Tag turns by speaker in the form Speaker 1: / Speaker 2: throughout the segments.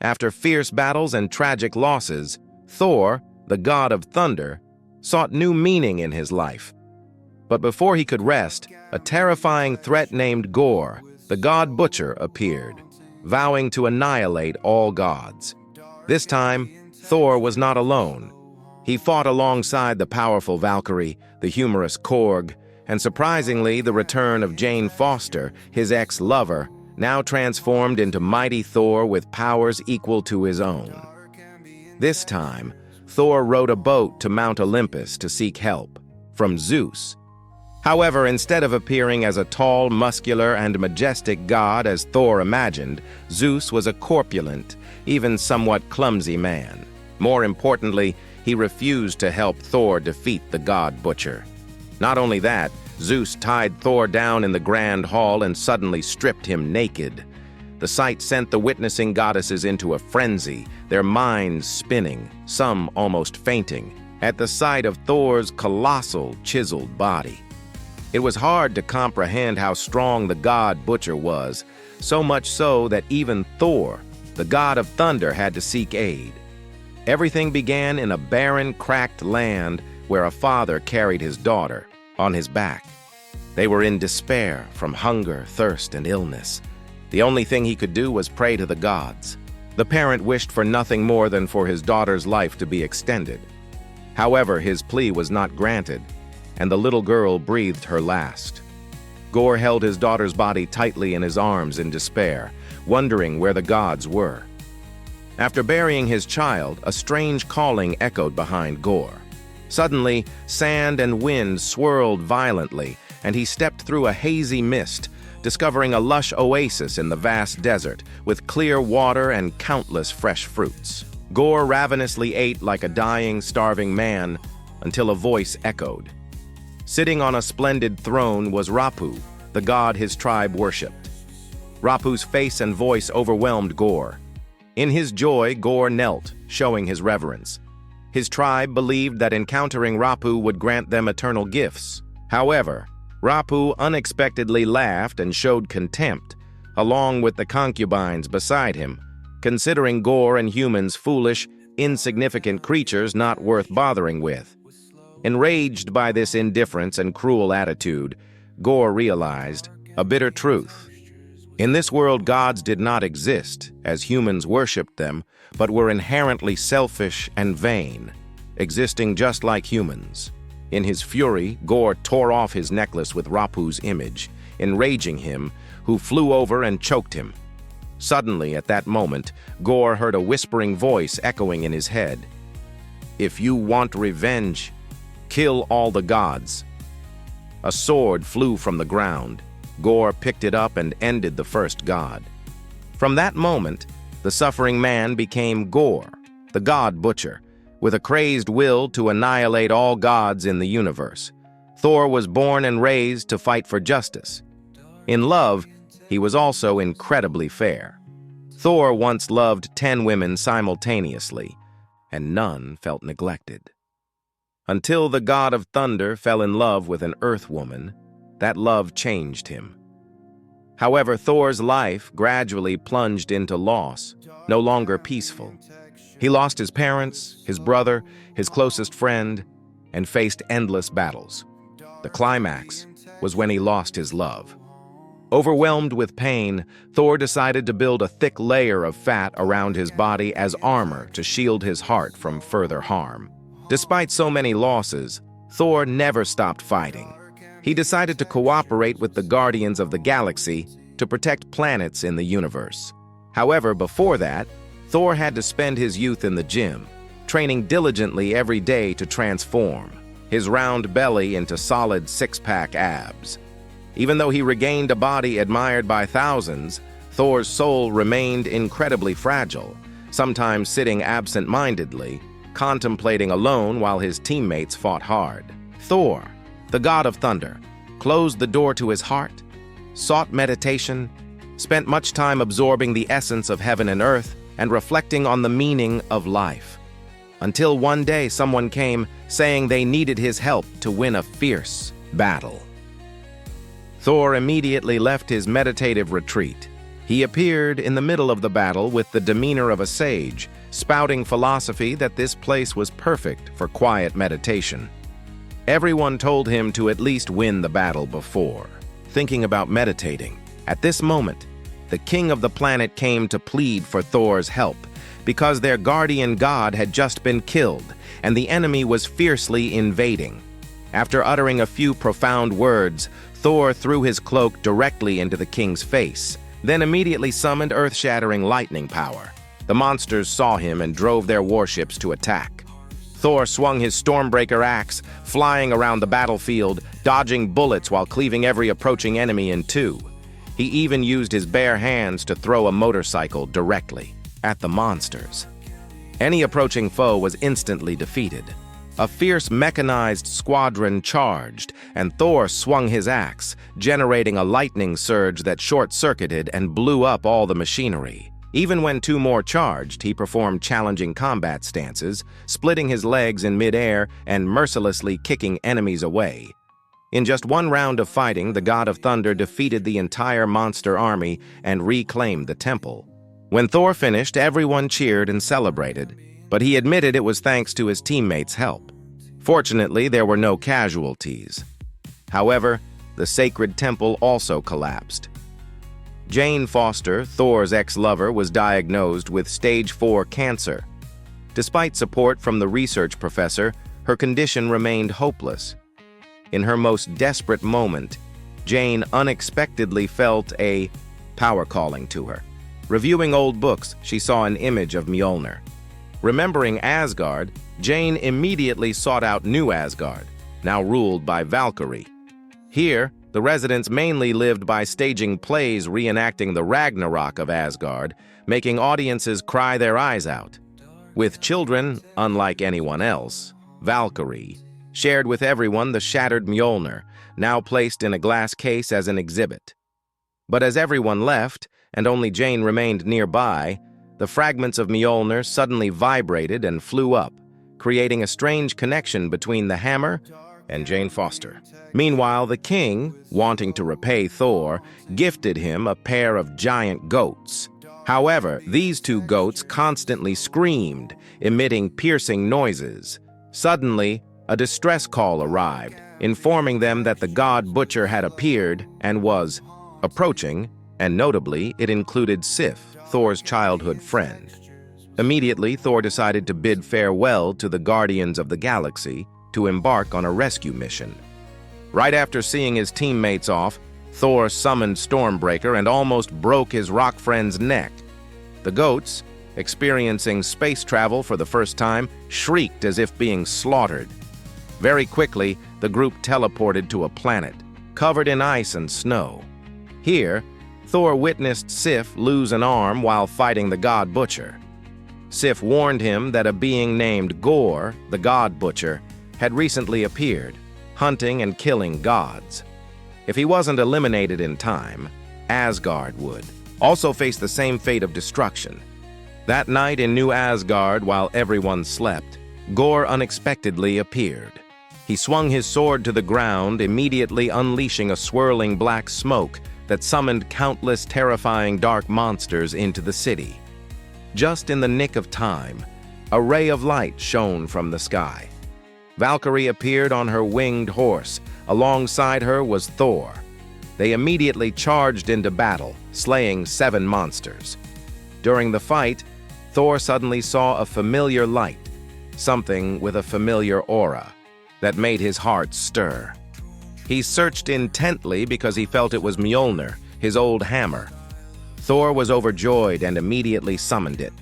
Speaker 1: After fierce battles and tragic losses, Thor, the god of thunder, sought new meaning in his life. But before he could rest, a terrifying threat named Gorr, the god butcher, appeared, vowing to annihilate all gods. This time, Thor was not alone. He fought alongside the powerful Valkyrie, the humorous Korg, and surprisingly, the return of Jane Foster, his ex-lover, now transformed into mighty Thor with powers equal to his own. This time, Thor rowed a boat to Mount Olympus to seek help from Zeus. However, instead of appearing as a tall, muscular, and majestic god as Thor imagined, Zeus was a corpulent, even somewhat clumsy man. More importantly, he refused to help Thor defeat the god butcher. Not only that, Zeus tied Thor down in the grand hall and suddenly stripped him naked. The sight sent the witnessing goddesses into a frenzy, their minds spinning, some almost fainting, at the sight of Thor's colossal, chiseled body. It was hard to comprehend how strong the god butcher was, so much so that even Thor, the god of thunder, had to seek aid. Everything began in a barren, cracked land where a father carried his daughter on his back. They were in despair from hunger, thirst, and illness. The only thing he could do was pray to the gods. The parent wished for nothing more than for his daughter's life to be extended. However, his plea was not granted, and the little girl breathed her last. Gorr held his daughter's body tightly in his arms in despair, wondering where the gods were. After burying his child, a strange calling echoed behind Gorr. Suddenly, sand and wind swirled violently, and he stepped through a hazy mist, discovering a lush oasis in the vast desert, with clear water and countless fresh fruits. Gorr ravenously ate like a dying, starving man, until a voice echoed. Sitting on a splendid throne was Rapu, the god his tribe worshipped. Rapu's face and voice overwhelmed Gorr. In his joy, Gorr knelt, showing his reverence. His tribe believed that encountering Rapu would grant them eternal gifts. However, Rapu unexpectedly laughed and showed contempt, along with the concubines beside him, considering Gorr and humans foolish, insignificant creatures not worth bothering with. Enraged by this indifference and cruel attitude, Gorr realized a bitter truth. In this world, gods did not exist, as humans worshipped them, but were inherently selfish and vain, existing just like humans. In his fury, Gorr tore off his necklace with Rapu's image, enraging him, who flew over and choked him. Suddenly, at that moment, Gorr heard a whispering voice echoing in his head. "If you want revenge, kill all the gods." A sword flew from the ground. Gorr picked it up and ended the first god. From that moment, the suffering man became Gorr, the god butcher, with a crazed will to annihilate all gods in the universe. Thor was born and raised to fight for justice. In love, he was also incredibly fair. Thor once loved 10 women simultaneously, and none felt neglected. Until the god of thunder fell in love with an earth woman, that love changed him. However, Thor's life gradually plunged into loss, no longer peaceful. He lost his parents, his brother, his closest friend, and faced endless battles. The climax was when he lost his love. Overwhelmed with pain, Thor decided to build a thick layer of fat around his body as armor to shield his heart from further harm. Despite so many losses, Thor never stopped fighting. He decided to cooperate with the Guardians of the Galaxy to protect planets in the universe. However, before that, Thor had to spend his youth in the gym, training diligently every day to transform his round belly into solid six-pack abs. Even though he regained a body admired by thousands, Thor's soul remained incredibly fragile, sometimes sitting absent-mindedly, contemplating alone while his teammates fought hard. Thor, the god of thunder, closed the door to his heart, sought meditation, spent much time absorbing the essence of heaven and earth, and reflecting on the meaning of life. Until one day someone came saying they needed his help to win a fierce battle. Thor immediately left his meditative retreat. He appeared in the middle of the battle with the demeanor of a sage, spouting philosophy that this place was perfect for quiet meditation. Everyone told him to at least win the battle before thinking about meditating. At this moment, the king of the planet came to plead for Thor's help because their guardian god had just been killed and the enemy was fiercely invading. After uttering a few profound words, Thor threw his cloak directly into the king's face, then immediately summoned earth-shattering lightning power. The monsters saw him and drove their warships to attack. Thor swung his Stormbreaker axe, flying around the battlefield, dodging bullets while cleaving every approaching enemy in two. He even used his bare hands to throw a motorcycle directly at the monsters. Any approaching foe was instantly defeated. A fierce mechanized squadron charged, and Thor swung his axe, generating a lightning surge that short-circuited and blew up all the machinery. Even when two more charged, he performed challenging combat stances, splitting his legs in mid-air and mercilessly kicking enemies away. In just one round of fighting, the God of Thunder defeated the entire monster army and reclaimed the temple. When Thor finished, everyone cheered and celebrated, but he admitted it was thanks to his teammates' help. Fortunately, there were no casualties. However, the sacred temple also collapsed. Jane Foster, Thor's ex-lover, was diagnosed with stage 4 cancer. Despite support from the research professor, her condition remained hopeless. In her most desperate moment, Jane unexpectedly felt a power calling to her. Reviewing old books, she saw an image of Mjolnir. Remembering Asgard, Jane immediately sought out New Asgard, now ruled by Valkyrie. Here, the residents mainly lived by staging plays reenacting the Ragnarok of Asgard, making audiences cry their eyes out. With children, unlike anyone else, Valkyrie shared with everyone the shattered Mjolnir, now placed in a glass case as an exhibit. But as everyone left, and only Jane remained nearby, the fragments of Mjolnir suddenly vibrated and flew up, creating a strange connection between the hammer and Jane Foster. Meanwhile, the king, wanting to repay Thor, gifted him a pair of giant goats. However, these two goats constantly screamed, emitting piercing noises. Suddenly, a distress call arrived, informing them that the god Butcher had appeared and was approaching, and notably, it included Sif, Thor's childhood friend. Immediately, Thor decided to bid farewell to the Guardians of the Galaxy to embark on a rescue mission. Right after seeing his teammates off, Thor summoned Stormbreaker and almost broke his rock friend's neck. The goats, experiencing space travel for the first time, shrieked as if being slaughtered. Very quickly, the group teleported to a planet, covered in ice and snow. Here, Thor witnessed Sif lose an arm while fighting the god Butcher. Sif warned him that a being named Gorr, the god Butcher, had recently appeared, hunting and killing gods. If he wasn't eliminated in time, Asgard would also face the same fate of destruction. That night in New Asgard, while everyone slept, Gorr unexpectedly appeared. He swung his sword to the ground, immediately unleashing a swirling black smoke that summoned countless terrifying dark monsters into the city. Just in the nick of time, a ray of light shone from the sky. Valkyrie appeared on her winged horse. Alongside her was Thor. They immediately charged into battle, slaying 7 monsters. During the fight, Thor suddenly saw a familiar light, something with a familiar aura, that made his heart stir. He searched intently because he felt it was Mjolnir, his old hammer. Thor was overjoyed and immediately summoned it.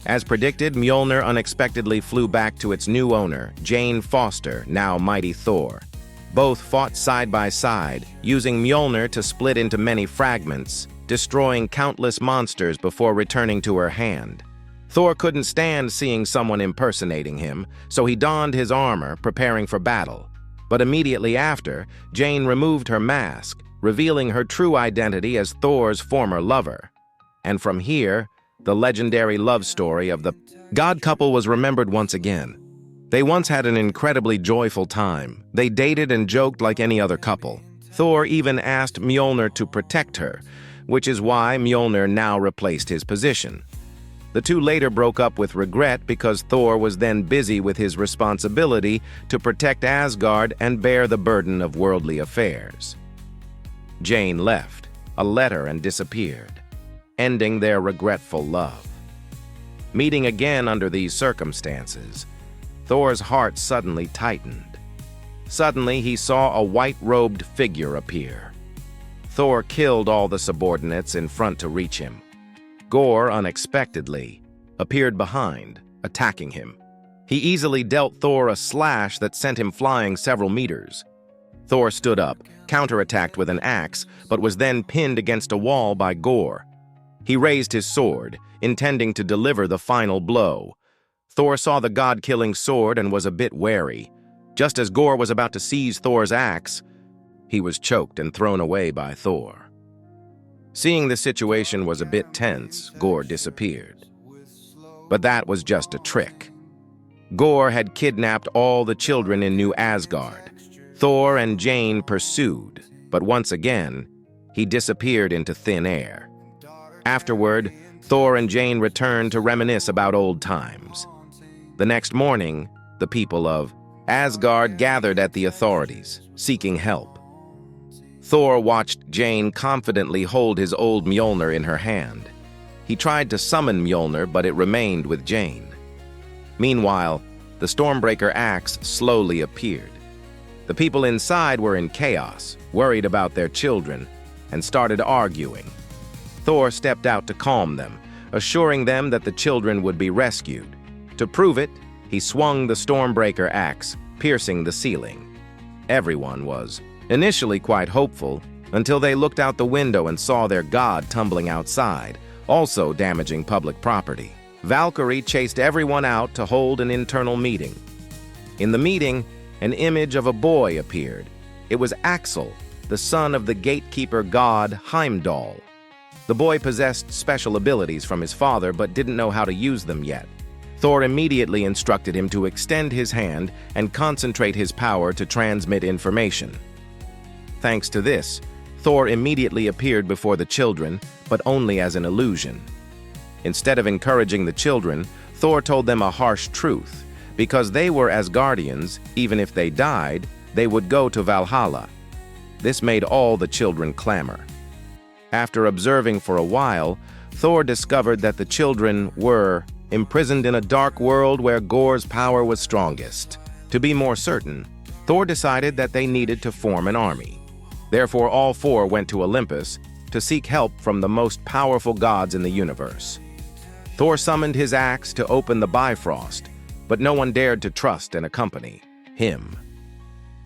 Speaker 1: As predicted, Mjolnir unexpectedly flew back to its new owner, Jane Foster, now Mighty Thor. Both fought side by side, using Mjolnir to split into many fragments, destroying countless monsters before returning to her hand. Thor couldn't stand seeing someone impersonating him, so he donned his armor, preparing for battle. But immediately after, Jane removed her mask, revealing her true identity as Thor's former lover. And from here, the legendary love story of the god couple was remembered once again. They once had an incredibly joyful time. They dated and joked like any other couple. Thor even asked Mjolnir to protect her, which is why Mjolnir now replaced his position. The two later broke up with regret because Thor was then busy with his responsibility to protect Asgard and bear the burden of worldly affairs. Jane left a letter and disappeared, ending their regretful love. Meeting again under these circumstances, Thor's heart suddenly tightened. Suddenly, he saw a white-robed figure appear. Thor killed all the subordinates in front to reach him. Gorr, unexpectedly, appeared behind, attacking him. He easily dealt Thor a slash that sent him flying several meters. Thor stood up, counterattacked with an axe, but was then pinned against a wall by Gorr. He raised his sword, intending to deliver the final blow. Thor saw the god-killing sword and was a bit wary. Just as Gorr was about to seize Thor's axe, he was choked and thrown away by Thor. Seeing the situation was a bit tense, Gorr disappeared. But that was just a trick. Gorr had kidnapped all the children in New Asgard. Thor and Jane pursued, but once again, he disappeared into thin air. Afterward, Thor and Jane returned to reminisce about old times. The next morning, the people of Asgard gathered at the authorities, seeking help. Thor watched Jane confidently hold his old Mjolnir in her hand. He tried to summon Mjolnir, but it remained with Jane. Meanwhile, the Stormbreaker axe slowly appeared. The people inside were in chaos, worried about their children, and started arguing. Thor stepped out to calm them, assuring them that the children would be rescued. To prove it, he swung the Stormbreaker axe, piercing the ceiling. Everyone was initially quite hopeful, until they looked out the window and saw their god tumbling outside, also damaging public property. Valkyrie chased everyone out to hold an internal meeting. In the meeting, an image of a boy appeared. It was Axel, the son of the gatekeeper god Heimdall. The boy possessed special abilities from his father but didn't know how to use them yet. Thor immediately instructed him to extend his hand and concentrate his power to transmit information. Thanks to this, Thor immediately appeared before the children, but only as an illusion. Instead of encouraging the children, Thor told them a harsh truth. Because they were Asgardians, even if they died, they would go to Valhalla. This made all the children clamor. After observing for a while, Thor discovered that the children were imprisoned in a dark world where Gorr's power was strongest. To be more certain, Thor decided that they needed to form an army. Therefore, all four went to Olympus to seek help from the most powerful gods in the universe. Thor summoned his axe to open the Bifrost, but no one dared to trust and accompany him.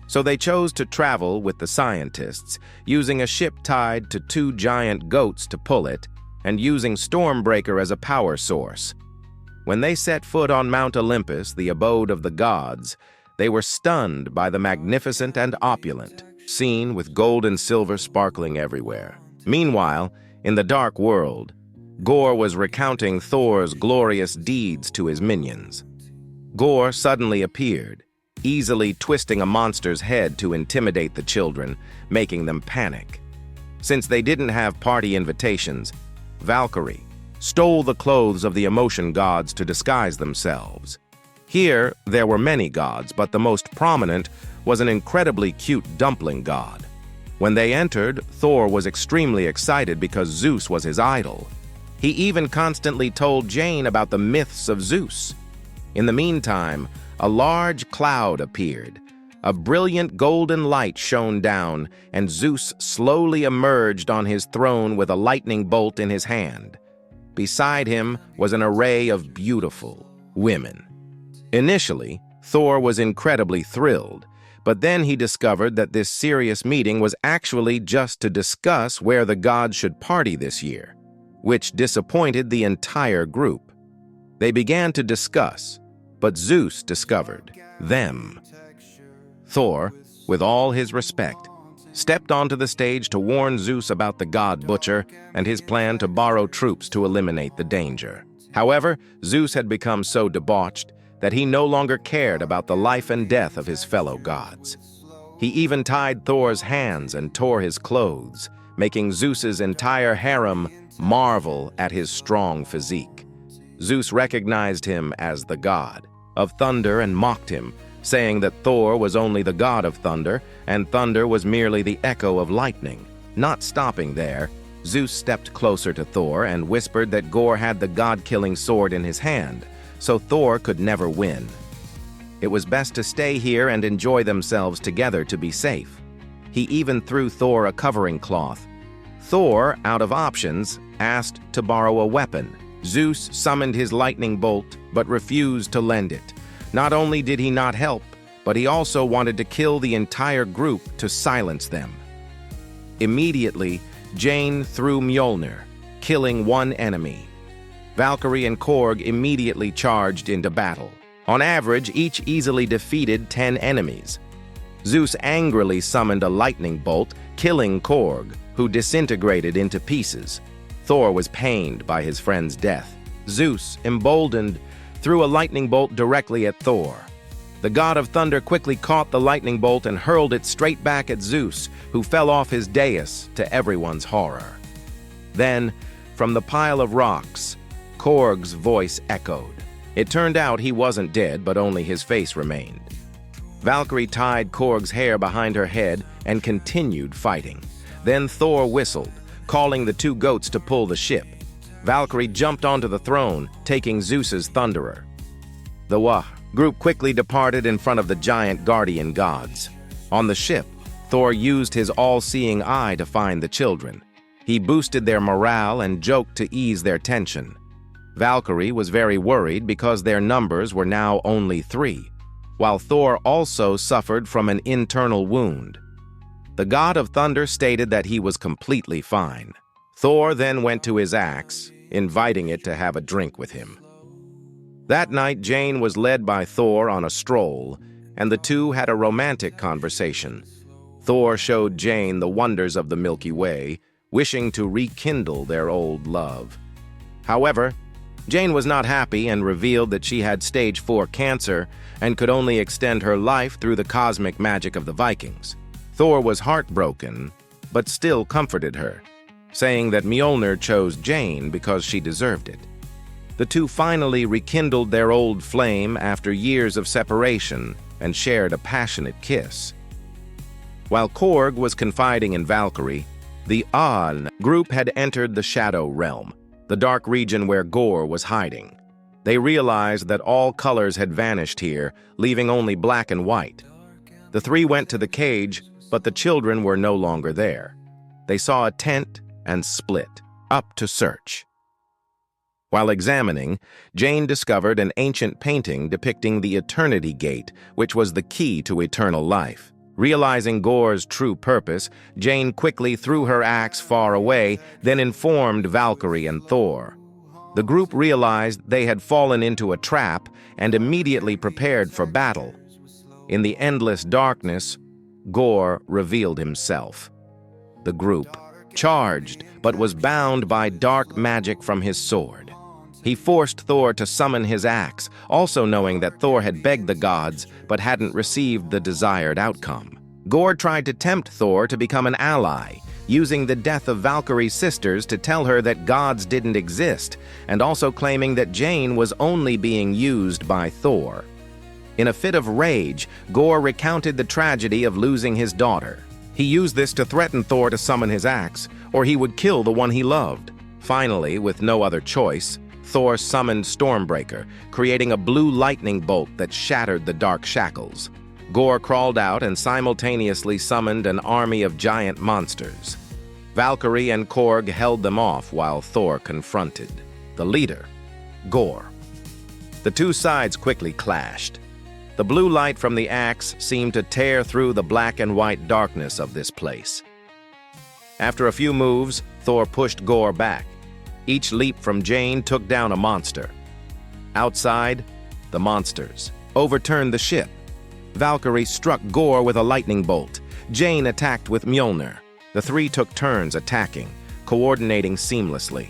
Speaker 1: So they chose to travel with the scientists, using a ship tied to two giant goats to pull it, and using Stormbreaker as a power source. When they set foot on Mount Olympus, the abode of the gods, they were stunned by the magnificent and opulent, scene with gold and silver sparkling everywhere. Meanwhile, in the dark world, Gorr was recounting Thor's glorious deeds to his minions. Gorr suddenly appeared, easily twisting a monster's head to intimidate the children, making them panic. Since they didn't have party invitations, Valkyrie stole the clothes of the emotion gods to disguise themselves. Here, there were many gods, but the most prominent was an incredibly cute dumpling god. When they entered, Thor was extremely excited because Zeus was his idol. He even constantly told Jane about the myths of Zeus. In the meantime, a large cloud appeared. A brilliant golden light shone down, and Zeus slowly emerged on his throne with a lightning bolt in his hand. Beside him was an array of beautiful women. Initially, Thor was incredibly thrilled, but then he discovered that this serious meeting was actually just to discuss where the gods should party this year, which disappointed the entire group. They began to discuss, but Zeus discovered them. Thor, with all his respect, stepped onto the stage to warn Zeus about the god butcher and his plan to borrow troops to eliminate the danger. However, Zeus had become so debauched that he no longer cared about the life and death of his fellow gods. He even tied Thor's hands and tore his clothes, making Zeus's entire harem marvel at his strong physique. Zeus recognized him as the god of thunder and mocked him, saying that Thor was only the god of thunder and thunder was merely the echo of lightning. Not stopping there, Zeus stepped closer to Thor and whispered that Gorr had the god-killing sword in his hand, so Thor could never win. It was best to stay here and enjoy themselves together to be safe. He even threw Thor a covering cloth. Thor, out of options, asked to borrow a weapon. Zeus summoned his lightning bolt, but refused to lend it. Not only did he not help, but he also wanted to kill the entire group to silence them. Immediately, Jane threw Mjolnir, killing one enemy. Valkyrie and Korg immediately charged into battle. On average, each easily defeated 10 enemies. Zeus angrily summoned a lightning bolt, killing Korg, who disintegrated into pieces. Thor was pained by his friend's death. Zeus, emboldened, threw a lightning bolt directly at Thor. The god of thunder quickly caught the lightning bolt and hurled it straight back at Zeus, who fell off his dais to everyone's horror. Then, from the pile of rocks, Korg's voice echoed. It turned out he wasn't dead, but only his face remained. Valkyrie tied Korg's hair behind her head and continued fighting. Then Thor whistled, calling the two goats to pull the ship. Valkyrie jumped onto the throne, taking Zeus's thunderer. The group quickly departed in front of the giant guardian gods. On the ship, Thor used his all-seeing eye to find the children. He boosted their morale and joked to ease their tension. Valkyrie was very worried because their numbers were now only 3, while Thor also suffered from an internal wound. The god of thunder stated that he was completely fine. Thor then went to his axe, inviting it to have a drink with him. That night, Jane was led by Thor on a stroll, and the two had a romantic conversation. Thor showed Jane the wonders of the Milky Way, wishing to rekindle their old love. However, Jane was not happy and revealed that she had stage 4 cancer and could only extend her life through the cosmic magic of the Vikings. Thor was heartbroken, but still comforted her, saying that Mjolnir chose Jane because she deserved it. The two finally rekindled their old flame after years of separation and shared a passionate kiss. While Korg was confiding in Valkyrie, the group had entered the Shadow Realm, the dark region where Gorr was hiding. They realized that all colors had vanished here, leaving only black and white. The three went to the cage, but the children were no longer there. They saw a tent and split, up to search. While examining, Jane discovered an ancient painting depicting the Eternity Gate, which was the key to eternal life. Realizing Gorr's true purpose, Jane quickly threw her axe far away, then informed Valkyrie and Thor. The group realized they had fallen into a trap and immediately prepared for battle. In the endless darkness, Gorr revealed himself. The group charged, but was bound by dark magic from his sword. He forced Thor to summon his axe, also knowing that Thor had begged the gods but hadn't received the desired outcome. Gorr tried to tempt Thor to become an ally, using the death of Valkyrie's sisters to tell her that gods didn't exist, and also claiming that Jane was only being used by Thor. In a fit of rage, Gorr recounted the tragedy of losing his daughter. He used this to threaten Thor to summon his axe, or he would kill the one he loved. Finally, with no other choice, Thor summoned Stormbreaker, creating a blue lightning bolt that shattered the dark shackles. Gorr crawled out and simultaneously summoned an army of giant monsters. Valkyrie and Korg held them off while Thor confronted the leader, Gorr. The two sides quickly clashed. The blue light from the axe seemed to tear through the black and white darkness of this place. After a few moves, Thor pushed Gorr back. Each leap from Jane took down a monster. Outside, the monsters overturned the ship. Valkyrie struck Gorr with a lightning bolt. Jane attacked with Mjolnir. The three took turns attacking, coordinating seamlessly.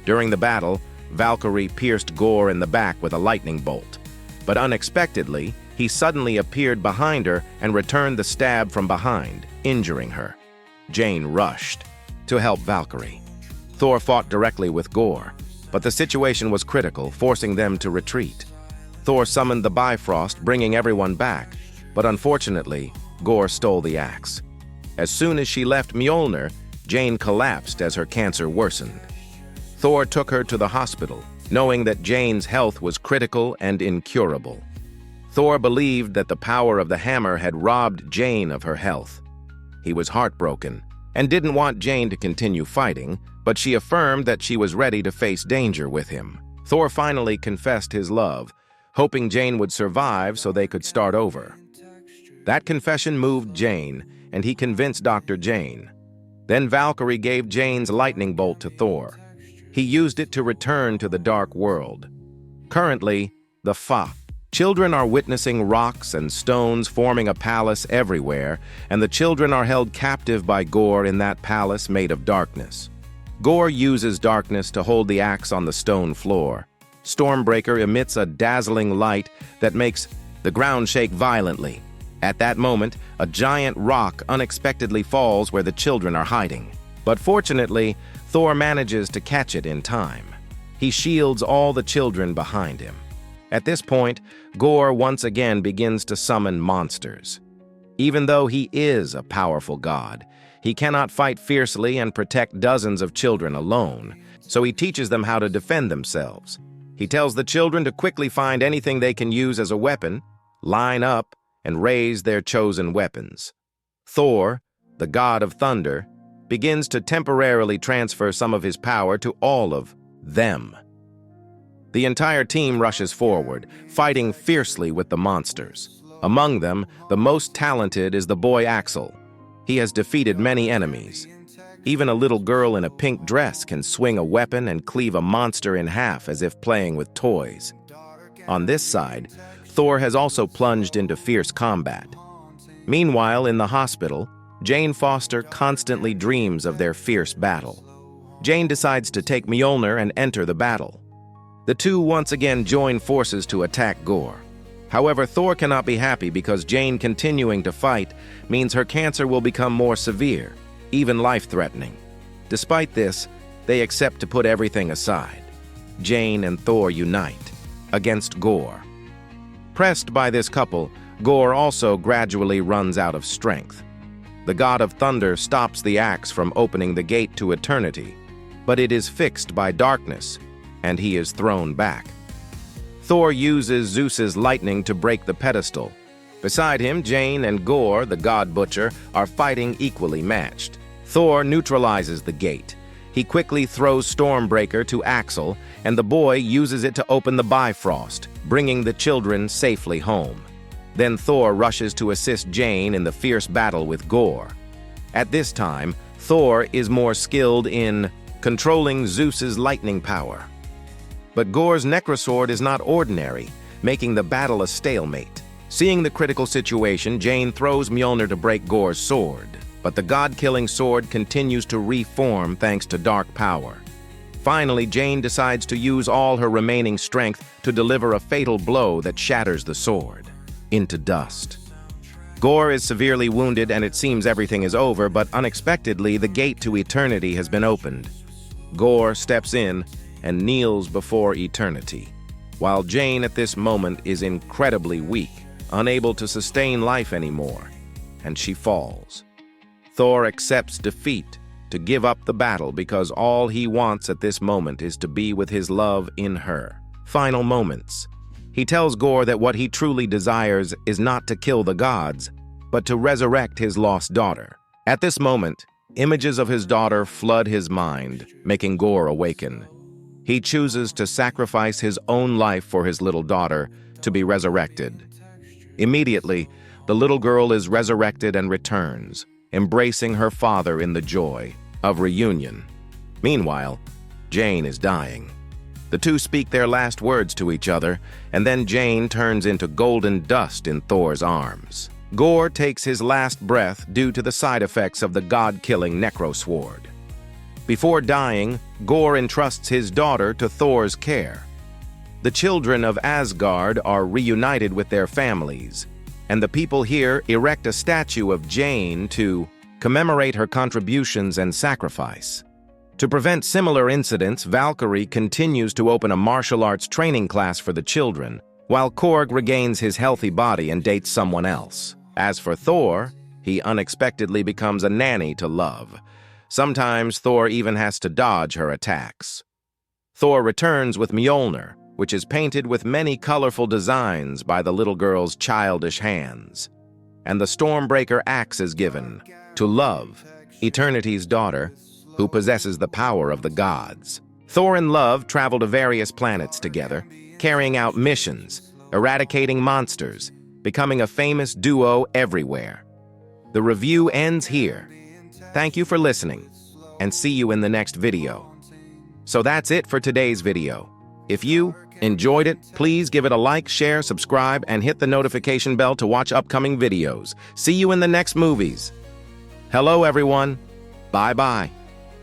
Speaker 1: During the battle, Valkyrie pierced Gorr in the back with a lightning bolt. But unexpectedly, he suddenly appeared behind her and returned the stab from behind, injuring her. Jane rushed. to help Valkyrie. Thor fought directly with Gorr, but the situation was critical, forcing them to retreat. Thor summoned the Bifrost, bringing everyone back, but unfortunately, Gorr stole the axe. As soon as she left Mjolnir, Jane collapsed as her cancer worsened. Thor took her to the hospital, knowing that Jane's health was critical and incurable. Thor believed that the power of the hammer had robbed Jane of her health. He was heartbroken and didn't want Jane to continue fighting, but she affirmed that she was ready to face danger with him. Thor finally confessed his love, hoping Jane would survive so they could start over. That confession moved Jane, and he convinced Dr. Jane. Then Valkyrie gave Jane's lightning bolt to Thor. He used it to return to the dark world. Currently, the children are witnessing rocks and stones forming a palace everywhere, and the children are held captive by Gorr in that palace made of darkness. Gorr uses darkness to hold the axe on the stone floor. Stormbreaker emits a dazzling light that makes the ground shake violently. At that moment, a giant rock unexpectedly falls where the children are hiding. But fortunately, Thor manages to catch it in time. He shields all the children behind him. At this point, Gorr once again begins to summon monsters. Even though he is a powerful god, he cannot fight fiercely and protect dozens of children alone, so he teaches them how to defend themselves. He tells the children to quickly find anything they can use as a weapon, line up, and raise their chosen weapons. Thor, the god of thunder, begins to temporarily transfer some of his power to all of them. The entire team rushes forward, fighting fiercely with the monsters. Among them, the most talented is the boy Axel. He has defeated many enemies. Even a little girl in a pink dress can swing a weapon and cleave a monster in half as if playing with toys. On this side, Thor has also plunged into fierce combat. Meanwhile, in the hospital, Jane Foster constantly dreams of their fierce battle. Jane decides to take Mjolnir and enter the battle. The two once again join forces to attack Gorr. However, Thor cannot be happy because Jane continuing to fight means her cancer will become more severe, even life-threatening. Despite this, they accept to put everything aside. Jane and Thor unite against Gorr. Pressed by this couple, Gorr also gradually runs out of strength. The god of thunder stops the axe from opening the gate to eternity, but it is fixed by darkness, and he is thrown back. Thor uses Zeus's lightning to break the pedestal. Beside him, Jane and Gorr, the god butcher, are fighting equally matched. Thor neutralizes the gate. He quickly throws Stormbreaker to Axel, and the boy uses it to open the Bifrost, bringing the children safely home. Then Thor rushes to assist Jane in the fierce battle with Gorr. At this time, Thor is more skilled in controlling Zeus's lightning power. But Gorr's necrosword is not ordinary, making the battle a stalemate. Seeing the critical situation, Jane throws Mjolnir to break Gorr's sword, but the god-killing sword continues to reform thanks to dark power. Finally, Jane decides to use all her remaining strength to deliver a fatal blow that shatters the sword into dust. Gorr is severely wounded and it seems everything is over, but unexpectedly, the gate to eternity has been opened. Gorr steps in and kneels before eternity, while Jane at this moment is incredibly weak, unable to sustain life anymore, and she falls. Thor accepts defeat to give up the battle because all he wants at this moment is to be with his love in her. Final moments. He tells Gorr that what he truly desires is not to kill the gods, but to resurrect his lost daughter. At this moment, images of his daughter flood his mind, making Gorr awaken. He chooses to sacrifice his own life for his little daughter to be resurrected. Immediately, the little girl is resurrected and returns, embracing her father in the joy of reunion. Meanwhile, Jane is dying. The two speak their last words to each other, and then Jane turns into golden dust in Thor's arms. Gorr takes his last breath due to the side effects of the god-killing necrosword. Before dying, Gorr entrusts his daughter to Thor's care. The children of Asgard are reunited with their families, and the people here erect a statue of Jane to commemorate her contributions and sacrifice. To prevent similar incidents, Valkyrie continues to open a martial arts training class for the children, while Korg regains his healthy body and dates someone else. As for Thor, he unexpectedly becomes a nanny to Love. Sometimes Thor even has to dodge her attacks. Thor returns with Mjolnir, which is painted with many colorful designs by the little girl's childish hands. And the Stormbreaker axe is given to Love, Eternity's daughter, who possesses the power of the gods. Thor and Love travel to various planets together, carrying out missions, eradicating monsters, becoming a famous duo everywhere. The review ends here. Thank you for listening, and see you in the next video. So that's it for today's video. If you enjoyed it, please give it a like, share, subscribe, and hit the notification bell to watch upcoming videos. See you in the next movies. Hello, everyone. Bye-bye.